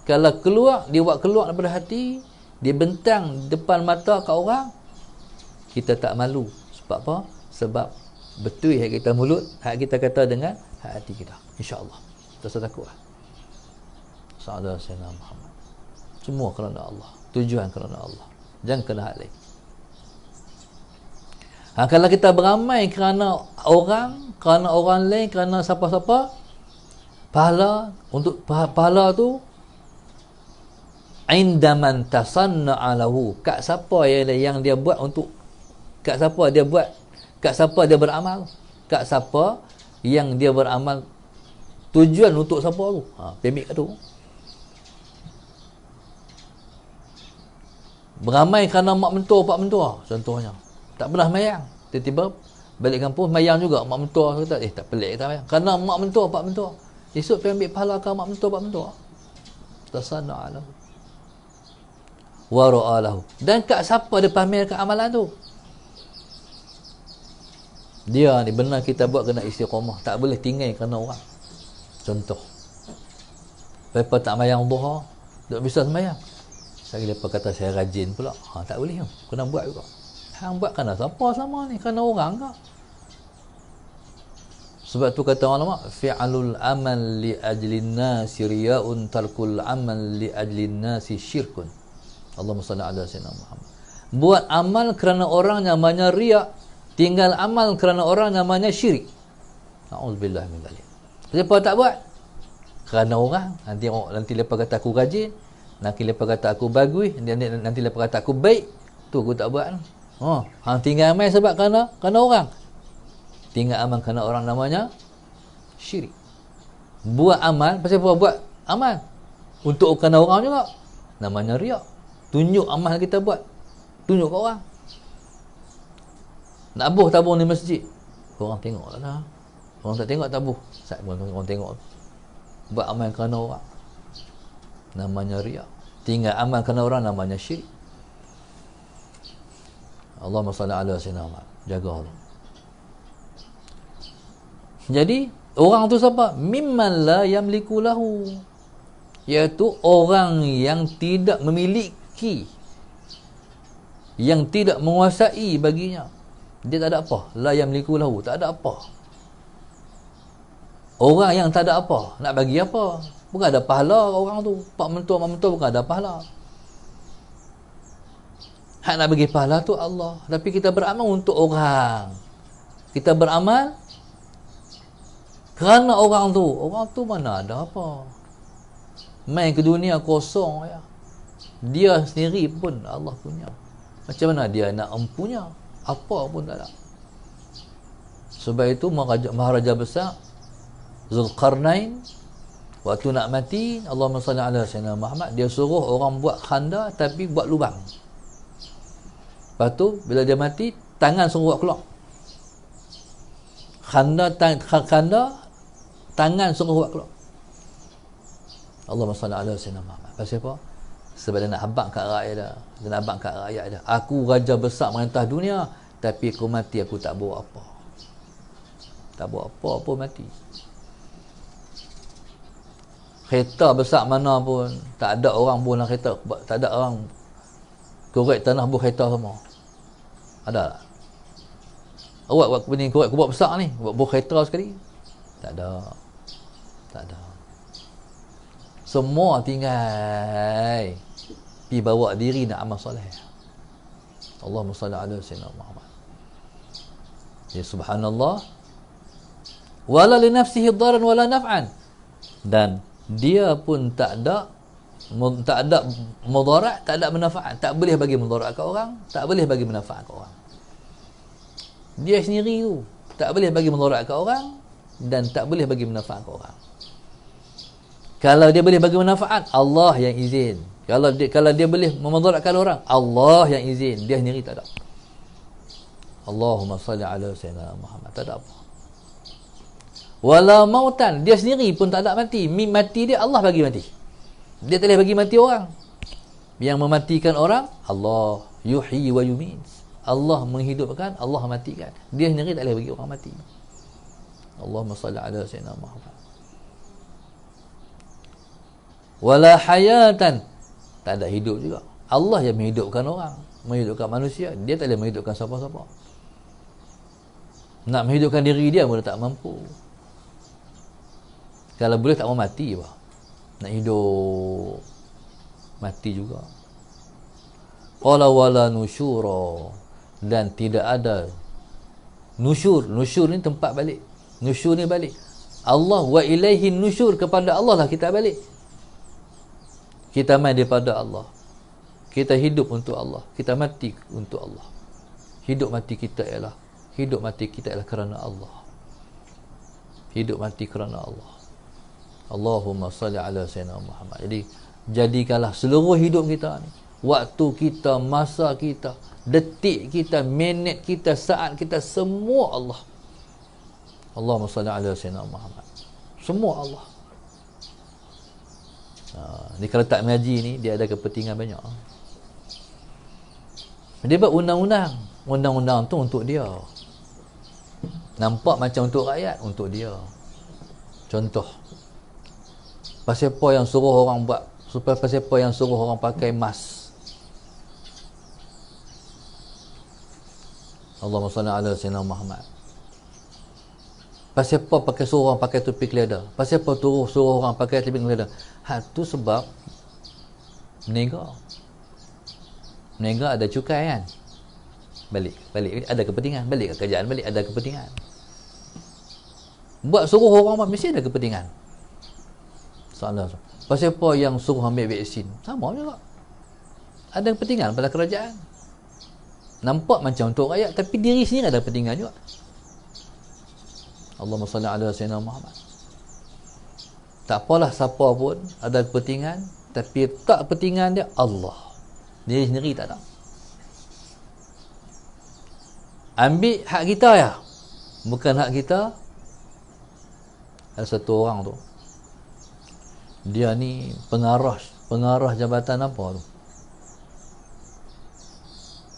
kalau keluar, dia buat keluar daripada hati, dia bentang depan mata kat orang, kita tak malu. Sebab apa? Sebab betul hak kita mulut, hak kita kata dengan hak hati kita. InsyaAllah kita rasa takut lah. Sahadat Sayyidina Muhammad. Semua kerana Allah, tujuan kerana Allah, jangan kena hak lain. Kalau kita beramai kerana orang lain, kerana siapa-siapa, pahala tu indaman tasanna'a lahu, kat siapa yang dia buat untuk, kat siapa dia beramal, kat siapa yang dia beramal tujuan untuk siapa tu, pemik kat tu. Beramai kerana mak mentua, pak mentua contohnya, tak pernah mayang, tiba-tiba balik kampung mayang juga mak mentua, kata tak pelik kita mayang kerana mak mentua, pak mentua. Esok pergi ambil pahala ke mak mentua, pak mentua. Tasanna'a lahu wa ra'alahu. Dan kat siapa dia pamerkan amalan tu? Dia ni benar kita buat kena istiqamah, tak boleh tinggal kerana orang. Contoh, lepas tak mayang duha, tak bisa sembahyang. Sekali lepas kata saya rajin pula, tak boleh, kena buat juga. Hang buat kerana siapa sama ni? Kerana orang ke? Sebab tu kata ulama, fi'alul amal li ajlin nasi riya'un, tarkul amal li ajlin nasi syirkun. Allahumma salli ala sayyidina Muhammad. Buat amal kerana orang namanya riya', tinggal amal kerana orang namanya syirik. Na'udzubillah min dzalik. Siapa tak buat? Kerana orang. Nanti lepas kata aku rajin, nanti lepas kata aku bagus, nanti lepas kata aku baik, tu aku tak buat. Hang tinggal amal sebab kerana orang. tinggal amal kerana orang, namanya syirik. Buat amal, pasal apa buat amal? Untuk kerana orang juga, namanya riak. Tunjuk amal kita buat, tunjuk ke orang. Nak abuh tabung di masjid, orang tengok lah. Orang tak tengok tabuh, orang tengok. Buat amal kerana orang, namanya riak. Tinggal amal kerana orang, namanya syirik. Allahumma salli ala sayyidina Muhammad. Jaga Allah. Jadi orang tu siapa? Mimman la yamliku lahu, iaitu orang yang tidak memiliki, yang tidak menguasai baginya. Dia tak ada apa. La yamliku lahu, tak ada apa. Orang yang tak ada apa, nak bagi apa? Bukan ada pahala orang tu. Pak mentua bukan ada pahala. Hak nak bagi pahala tu Allah. Tapi kita beramal untuk orang. Kita beramal kerana orang tu. Orang tu mana ada apa. Main ke dunia kosong ya. Dia sendiri pun Allah punya. Macam mana dia nak empunya? Apa pun tak ada. Sebab itu Maharaja besar Zulkarnain, waktu nak mati, Allahumma salli ala sayyidina Muhammad, dia suruh orang buat khanda tapi buat lubang. Lepas tu bila dia mati, tangan suruh buat keluar. Khanda, tangan suruh buat keluar. Allahumma salli ala sayyidina Muhammad. Pasal apa? Sebab dia nak habaq kat rakyat dia. Dia nak habaq kat rakyat dia. Aku raja besar merintah dunia, tapi aku mati aku tak bawa apa. Tak bawa apa-apa mati. Kereta besar mana pun, tak ada orang buh dalam kereta. Tak ada orang korek tanah buh kereta semua. Ada tak? Awak buat pening korek kubur besar ni, buat buh kereta sekali. Tak ada. Tak ada. Semua tinggal pergi bawa diri nak amal soleh. Allahumma salli ala sayyidina Muhammad. Ya subhanallah. Wala li nafsihi dharan wala naf'an. Dan dia pun tak ada mudarat, tak ada manfaat, tak boleh bagi mudarat ke orang, tak boleh bagi manfaat ke orang. Dia sendiri tu tak boleh bagi mudarat ke orang dan tak boleh bagi manfaat ke orang. Kalau dia boleh bagi manfaat, Allah yang izin. Kalau dia boleh memudaratkan orang, Allah yang izin. Dia sendiri tak ada. Allahumma salli ala sayyidina Muhammad. Tak ada apa. Wala mautan, dia sendiri pun tak ada mati. Mati dia Allah bagi mati. Dia tak boleh bagi mati orang. Yang mematikan orang Allah, yuhyi wa yumiit. Allah menghidupkan, Allah matikan. Dia sendiri tak boleh bagi orang mati. Allahumma salli ala sayyidina Muhammad. Wala hayatan, tak ada hidup juga. Allah yang menghidupkan orang, menghidupkan manusia. Dia tak boleh menghidupkan siapa-siapa. Nak menghidupkan diri dia pun tak mampu. Kalau boleh tak mau mati apa? Nak hidup mati juga. Qala wala nusyura, dan tidak ada nusyur. Nusyur ni tempat balik. Nusyur ni balik. Allah wa ilaihi nusyur, kepada Allah lah kita balik. Kita main daripada Allah. Kita hidup untuk Allah. Kita mati untuk Allah. Hidup mati kita ialah kerana Allah. Hidup mati kerana Allah. Allahumma salli ala sayyidina Muhammad. Jadi jadikanlah seluruh hidup kita ni, waktu kita, masa kita, detik kita, minit kita, saat kita, semua Allah. Allahumma salli ala sayyidina Muhammad. Semua Allah. Ni kalau tak mengaji ni, dia ada kepentingan banyak. Dia buat undang-undang. Undang-undang tu untuk dia. Nampak macam untuk rakyat, untuk dia. Contoh, pasal apa yang suruh orang buat, pasal apa yang suruh orang pakai mask? Allahumma salli ala sayyidina Muhammad. Pasal apa suruh orang pakai topi kelada? Pasal apa suruh orang pakai topi kelada? Tu sebab menega ada cukai kan? Balik ada kepentingan, balik ke kerjaan, balik ada kepentingan. Buat suruh orang mesti ada kepentingan. Salah. Pasal apa yang suruh ambil vaksin? Sama juga. Ada kepentingan pada kerajaan. Nampak macam untuk rakyat, tapi diri sendiri ada kepentingan juga. Allahumma salli ala sayyidina Muhammad. Tak apalah siapa pun ada kepentingan, tapi tak kepentingan dia Allah. Dia sendiri tak ada. Ambil hak kita ya. Bukan hak kita. Ada satu orang tu, dia ni pengarah jabatan apa tu,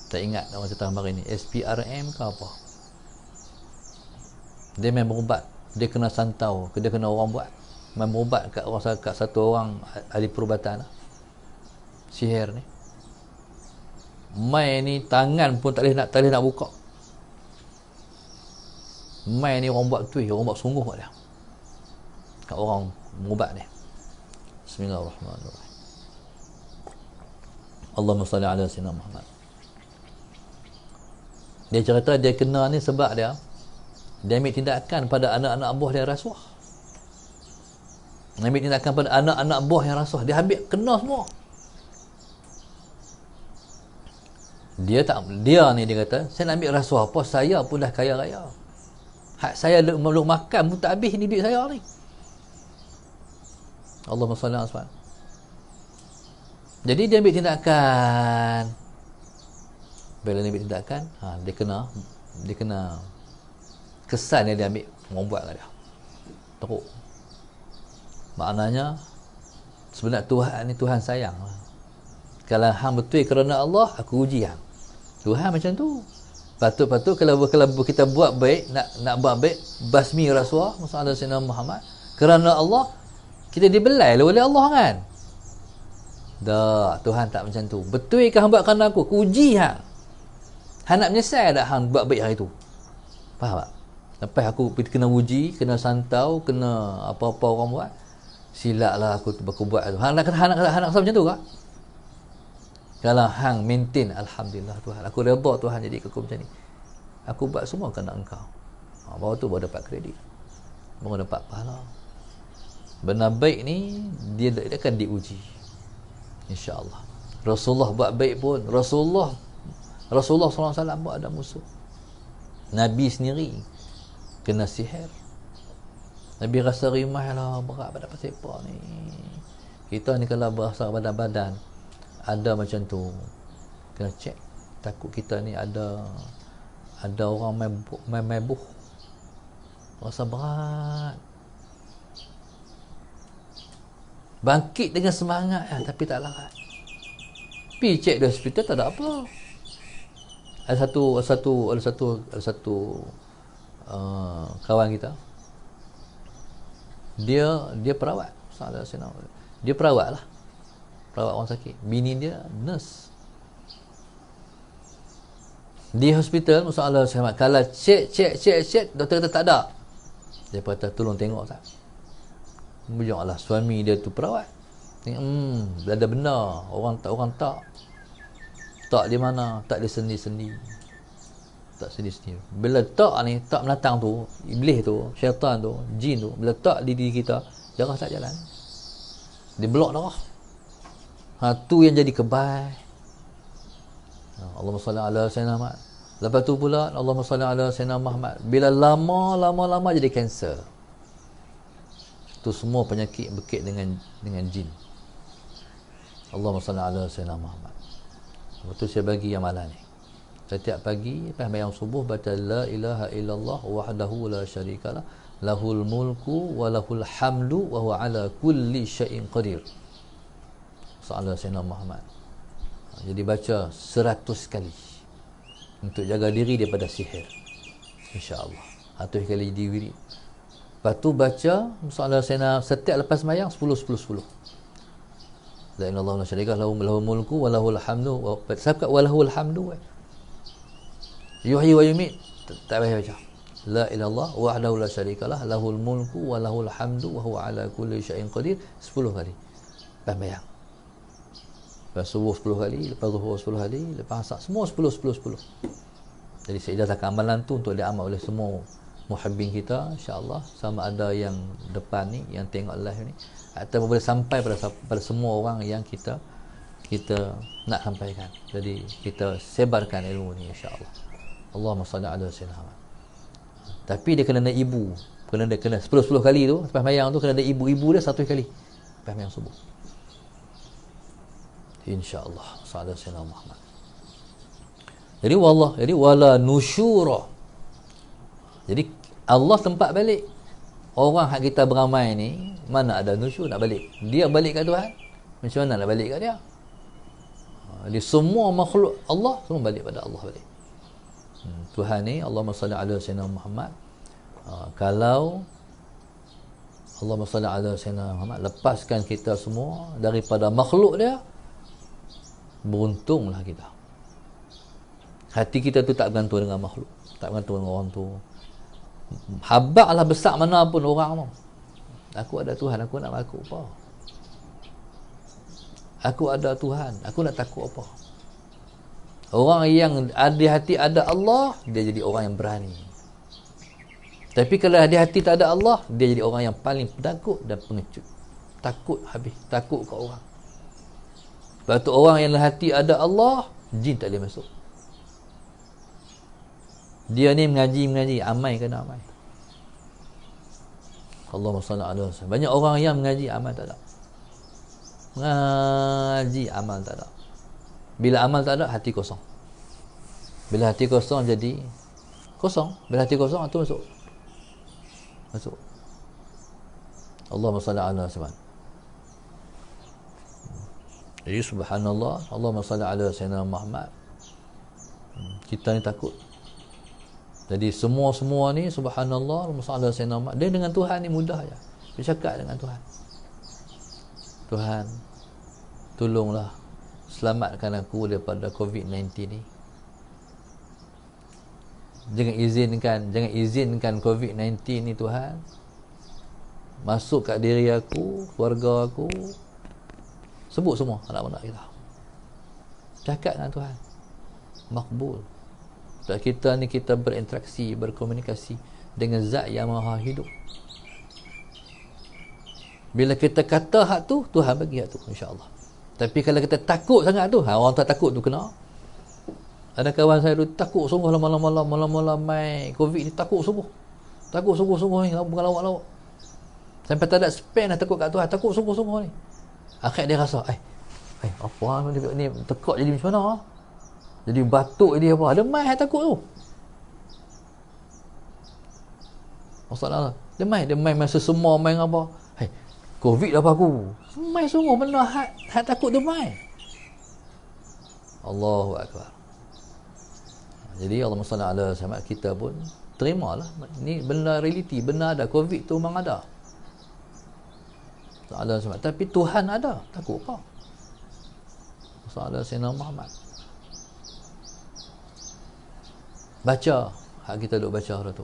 tak ingat nama cerita hari ni, SPRM ke apa. Dia main berubat, dia kena santau, dia kena orang buat main berubat kat orang, kat satu orang ahli perubatan lah. Sihir ni main ni tangan pun tak boleh nak buka. Main ni orang buat betul, orang buat sungguh kat dia, kat orang berubat ni. Bismillahirrahmanirrahim. Allahumma salli ala sayyidina Muhammad. Dia cerita dia kena ni sebab dia ambil tindakan pada anak-anak buah dia rasuah. Dia ambil tindakan pada anak-anak buah yang rasuah. Dia ambil kena semua. Dia ni dia kata, saya nak ambil rasuah apa, saya pun dah kaya raya. Hak saya belum makan pun tak habis ni duit saya ni. Allahumma salli ala sayyidina. Jadi dia ambil tindakan. Bila dia ambil tindakan, dia kena kesan yang dia ambil membuat kat dia. Teruk. Maknanya sebenarnya Tuhan ni Tuhan sayang. Kalau hang betul kerana Allah, aku uji hang. Tuhan macam tu. Patut-patut kalau kita buat baik, nak buat baik, basmi rasuah Muhammad Sayyidina Muhammad, kerana Allah, kita dibelai oleh Allah kan. Dah, Tuhan tak macam tu. Betul ke hang buat kerana aku uji hang. Hang nak menyesal tak hang buat baik hari tu? Faham tak? Lepas aku kena uji, kena santau, kena apa-apa orang buat, silaplah aku buat tu. Hang nak macam tu ke? Kalau hang maintain, alhamdulillah Tuhan, aku redha Tuhan jadi aku macam ni, aku buat semua kerana engkau, baru tu baru dapat kredit, baru dapat pahala. Benar baik ni dia akan diuji, insya-Allah. Rasulullah buat baik pun, Rasulullah SAW pun ada musuh. Nabi sendiri kena sihir. Nabi rasa rimah lah, berat pada pasal apa ni. Kita ni kalau berasa badan-badan ada macam tu, kena cek. Takut kita ni ada orang main mebuh, rasa berat. Bangkit dengan semangat tapi tak larat. Pergi cek di hospital tak ada apa. Ada satu kawan kita, dia perawat. Dia perawat lah, perawat orang sakit. Bini dia nurse di hospital. Masalah kalau cek doktor kata tak ada, dia kata tolong tengok tak. Bujanglah suami dia tu perawat. Ada benar, orang tak di mana, tak di sendi-sendi, tak sendi-sendi. Bila tak ni, tak menatang tu, iblis tu, syaitan tu, jin tu, bila tak di diri kita, darah tak jalan, dia blok darah. Tu yang jadi kebal. Allahumma salli ala sayyidina Muhammad. Lepas tu pula Allahumma salli ala sayyidina Muhammad, bila lama jadi kanser. Tu semua penyakit berkait dengan jin. Allahumma salli ala sayyidina Muhammad. Betul, saya bagi amalan ni. Setiap pagi lepas bayang subuh baca la ilaha illallah wahdahu la syarikalah lahul mulku wa lahul hamdu wa huwa ala kulli syai'in qadir. Sallallahu alaihi Muhammad. Jadi baca 100 kali untuk jaga diri daripada sihir, insya-Allah. 100 kali di wirid. Lepas tu baca sallallahu alaihi setiap lepas sembahyang 10. La ilaha illallah wa syarika lahu lahul mulku wa lahul hamdu wa sabqa wa lahul hamdu yuhyi wa yumiit. Tak payah baca la ilaha illallah wahdahu la syarikalah lahul mulku wa lahul hamdu wa huwa ala kulli syai'in qadir 10 kali sembahyang. Lepas subuh 10 kali, lepas zuhur 10 kali, lepas asar semua 10. Jadi saya ijazahkan amalan tu untuk diamal oleh semua muhibbin kita, insya-Allah. Sama ada yang depan ni, yang tengok live ni, atau boleh sampai pada semua orang yang kita nak sampaikan. Jadi kita sebarkan ilmu ni, insya-Allah. Allahumma salli ala sayyidina Muhammad. Tapi dia kena ada ibu. Kena 10 kali tu, lepas mayang tu kena ada ibu dia 1 kali. Lepas mayang subuh. InsyaAllah. Sallallahu alaihi wasallam. Jadi wala nusyura. Jadi Allah tempat balik. Orang hak kita beramai ni, mana ada nusyur nak balik. Dia balik kat Tuhan. Macam mana nak balik kat dia? Jadi semua makhluk Allah semua balik pada Allah balik. Tuhan ni, Allahumma salli ala sayyidina Muhammad. Kalau Allahumma salli ala sayyidina Muhammad, lepaskan kita semua daripada makhluk dia, beruntunglah kita. Hati kita tu tak bergantung dengan makhluk, tak bergantung dengan orang tu. Habaklah besar mana pun orang tu. Aku ada Tuhan, aku nak takut apa? Aku ada Tuhan, aku nak takut apa? Orang yang ada hati ada Allah, dia jadi orang yang berani. Tapi kalau di hati tak ada Allah, dia jadi orang yang paling penakut dan pengecut. Takut habis, takut kat orang. Lepas tu orang yang hati ada Allah, jin tak boleh masuk. Dia ni mengaji, amai kena amai. Allahumma salli alaihi wasallam. Banyak orang yang mengaji, amal tak ada. Mengaji, amal tak ada. Bila amal tak ada, hati kosong. Bila hati kosong jadi kosong. Bila hati kosong, itu masuk. Allahumma salli alaihi wasallam. Jadi subhanallah, Allahumma salli ala sayyidina Muhammad. Kita ni takut. Jadi semua ni subhanallah, Allahumma salli ala sayyidina Muhammad. Dia dengan Tuhan ni mudah je. Dia cakap dengan Tuhan. Tuhan, tolonglah selamatkan aku daripada COVID-19 ni. Jangan izinkan COVID-19 ni Tuhan masuk kat diri aku, keluarga aku. Sebut semua anak-anak kita. Cakap dengan Tuhan. Makbul. Dan kita ni kita berinteraksi, berkomunikasi dengan zat yang maha hidup. Bila kita kata hak tu, Tuhan bagi hak tu, insya-Allah. Tapi kalau kita takut sangat tu, orang tak takut tu kena. Ada kawan saya tu takut sungguh malam-malam mai COVID ni, takut sungguh ni, bukan lawak-lawak. Sampai tak ada spend dah takut kat Tuhan, takut sungguh ni. Akhir dia rasa, apa ni tekak jadi macam mana? Jadi batuk dia apa? Ada mai takut tu. Masalah. Dia mai masa semua main apa? COVID apa aku? Mai sungguh benda hak takut dia mai. Allahu akbar. Jadi Allahumma salli ala Muhammad, kita pun terimalah. Ni benda realiti, benda ada. COVID tu memang ada. Tapi Tuhan ada. Takut apa? Sallallahu alaihi Muhammad. Baca. Hak kita duk baca dah tu.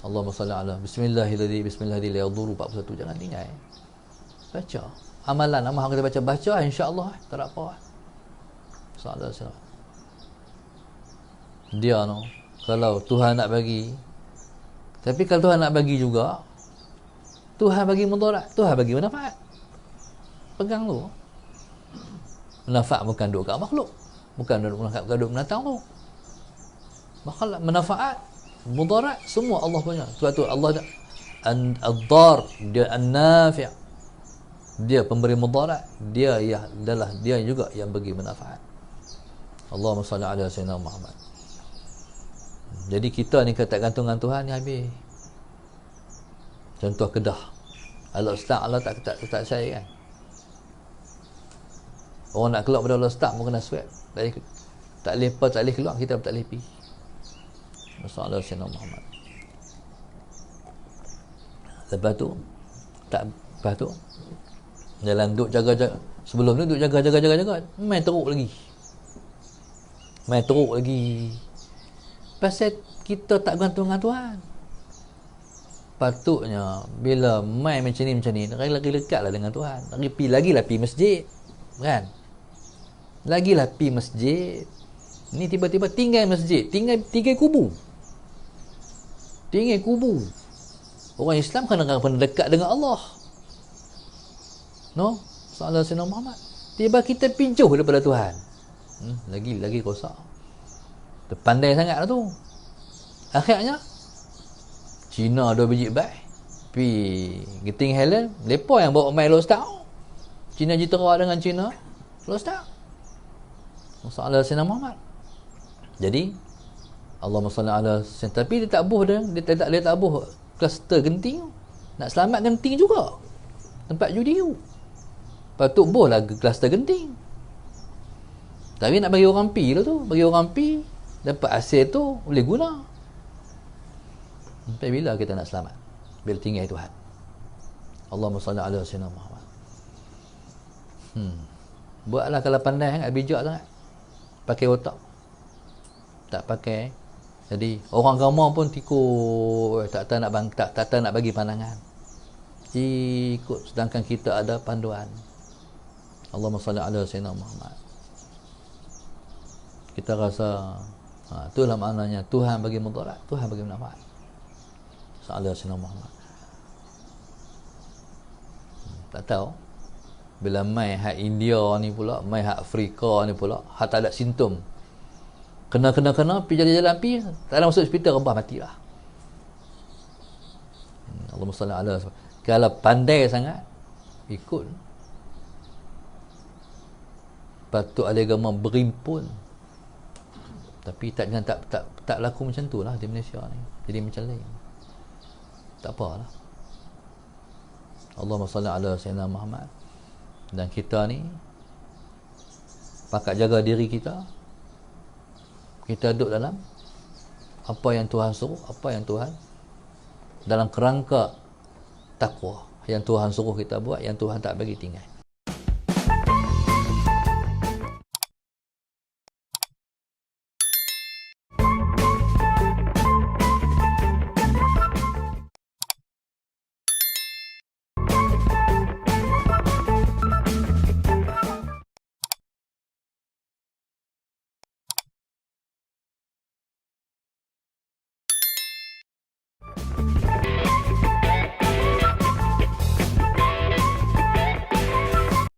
Allahumma salli ala Bismillahirrahmanirrahim la yadurru 41. Jangan tinggal. Baca. Amalan amal kita baca insya-Allah tak ada apa. Sallallahu alaihi wasallam. Dia kalau Tuhan nak bagi, tapi kalau Tuhan nak bagi juga, Tuhan bagi mudarat, Tuhan bagi manfaat. Pegang tu. Manfaat bukan duk kat makhluk, bukan duk binatang tu. Makhluk manfaat, mudarat semua Allah punya. Sebab tu Allah ad-dar, dia an-nafi'. Dia pemberi mudarat, dia adalah dia juga yang bagi manfaat. Allahumma salli ala sayyidina Muhammad. Jadi kita ni kata gantung dengan Tuhan ni habis. Contoh Kedah. Allah Ustaz Allah tak saya kan. Orang nak keluar pada Allah Ustaz pun kena swab. Tak boleh keluar, kita pun tak boleh pergi. Masalah Sayyidina Muhammad. Lepas tu jalan duk jaga-jaga. Sebelum ni duk jaga. Main teruk lagi. Pasal kita tak gantung dengan Tuhan. Patutnya bila main macam ni lagi dekatlah dengan Tuhan. Lagilah pergi masjid. Kan? Lagilah pergi masjid. Ni tiba-tiba tinggal masjid, tinggal kubu. Orang Islam kena dekat dengan Allah. No? Sallallahu alaihi Muhammad. Tiba kita pinjauh daripada Tuhan. Lagi rosak. Pandai sangat lah tu. Akhirnya Cina 2 biji bai. Pi Genting Highland, depa yang bawa main Lostau. Cina jitera dengan Cina Lostau. Masalah Sayyidina Muhammad. Jadi Allahumma salli ala Sayyidina, tapi dia tak buh dia tak buh kluster Genting. Nak selamat Genting juga. Tempat judi tu. Patut buh lah kluster Genting. Tapi nak bagi orang pi lah tu, bagi orang pi dapat hasil tu boleh guna. Sampai bila kita nak selamat? Bila tinggal Tuhan. Allahumma salli ala Sayyidina Muhammad. Buatlah kalau pandai sangat, bijak sangat. Pakai otak. Tak pakai. Jadi orang ramai pun tikut, tak tahu nak bagi pandangan. Ikut, sedangkan kita ada panduan. Allahumma salli ala Sayyidina Muhammad. Kita rasa itulah maknanya Tuhan bagi mudarat, Tuhan bagi manfaat. Sallallahu alaihi wasallam. Tak tahu bila mai hak India ni pula, mai hak Afrika ni pula, hak tak ada simptom. Kena pergi jalan-jalan pi, tak ada masuk hospital, rebah matilah. Allahumma salli ala. Kalau pandai sangat ikut, patut ahli agama berimpun. Tapi tak berlaku macam tu lah di Malaysia ni. Jadi macam lain. Tak apalah. Allahumma salli ala Sayyidina Muhammad. Dan kita ni pakat jaga diri kita. Kita duduk dalam apa yang Tuhan suruh, apa yang Tuhan dalam kerangka takwa yang Tuhan suruh kita buat, yang Tuhan tak bagi tinggal.